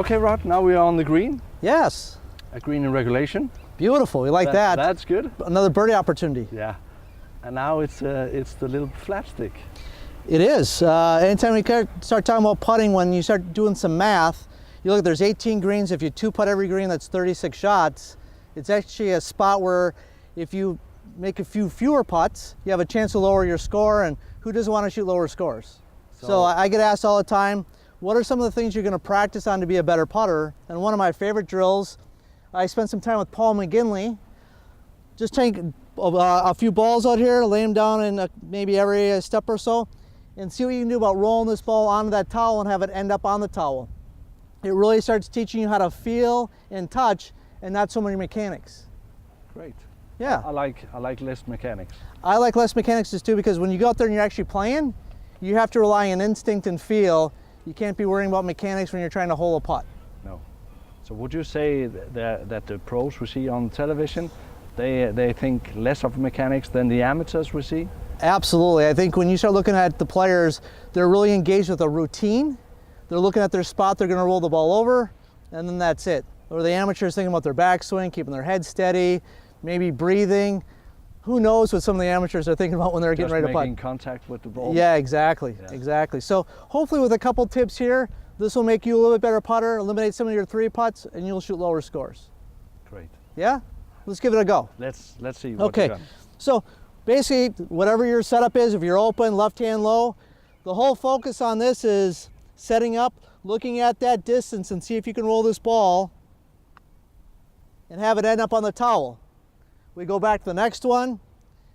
Okay, Rod, now we are on the green. Yes. A green in regulation. Beautiful, we like that. That's good. Another birdie opportunity. Yeah. And now it's the little flat stick. It is. Anytime we start talking about putting, when you start doing some math, you look, there's 18 greens. If you two putt every green, that's 36 shots. It's actually a spot where if you make a few fewer putts, you have a chance to lower your score, and who doesn't want to shoot lower scores? So I get asked all the time, what are some of the things you're going to practice on to be a better putter? And one of my favorite drills, I spent some time with Paul McGinley. Just take a few balls out here, lay them down in maybe every step or so, and see what you can do about rolling this ball onto that towel and have it end up on the towel. It really starts teaching you how to feel and touch, and not so many mechanics. Great. Yeah. I like less mechanics. I like less mechanics just too, because when you go out there and you're actually playing, you have to rely on instinct and feel. You can't be worrying about mechanics when you're trying to hole a putt. No. So would you say that the pros we see on television, they think less of mechanics than the amateurs we see? Absolutely. I think when you start looking at the players, they're really engaged with a routine. They're looking at their spot, they're going to roll the ball over, and then that's it. Or the amateurs thinking about their backswing, keeping their head steady, maybe breathing. Who knows what some of the amateurs are thinking about when they're getting ready to putt. Making contact with the ball. Yeah, exactly, exactly. So hopefully with a couple tips here, this will make you a little bit better putter, eliminate some of your three putts, and you'll shoot lower scores. Great. Yeah? Let's give it a go. Let's see what okay. you've done. So basically, whatever your setup is, if you're open, left hand low, the whole focus on this is setting up, looking at that distance and see if you can roll this ball and have it end up on the towel. We go back to the next one.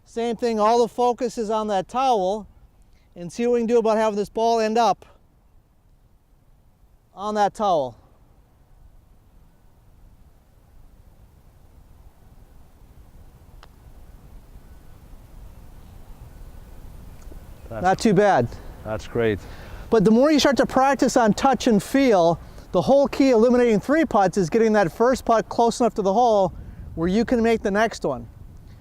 Same thing, all the focus is on that towel, and see what we can do about having this ball end up on that towel. Not too bad. That's great. But the more you start to practice on touch and feel, the whole key eliminating three putts is getting that first putt close enough to the hole where you can make the next one.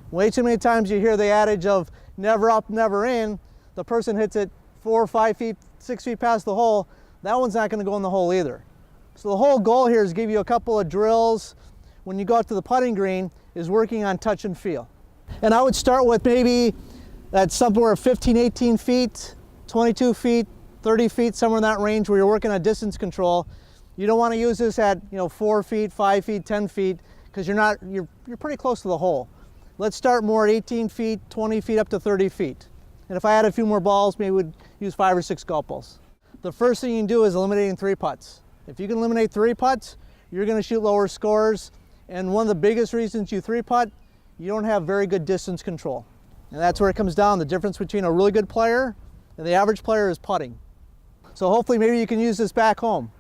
Way too many times you hear the adage of never up, never in. The person hits it 4 or 5 feet, 6 feet past the hole. That one's not going to go in the hole either. So the whole goal here is give you a couple of drills when you go out to the putting green is working on touch and feel. And I would start with maybe at somewhere 15, 18 feet, 22 feet, 30 feet, somewhere in that range where you're working on distance control. You don't want to use this at 4 feet, 5 feet, 10 feet, because you're pretty close to the hole. Let's start more at 18 feet, 20 feet up to 30 feet. And if I had a few more balls, maybe we'd use 5 or 6 golf balls. The first thing you can do is eliminating three putts. If you can eliminate three putts, you're going to shoot lower scores. And one of the biggest reasons you three putt, you don't have very good distance control. And that's where it comes down. The difference between a really good player and the average player is putting. So hopefully maybe you can use this back home.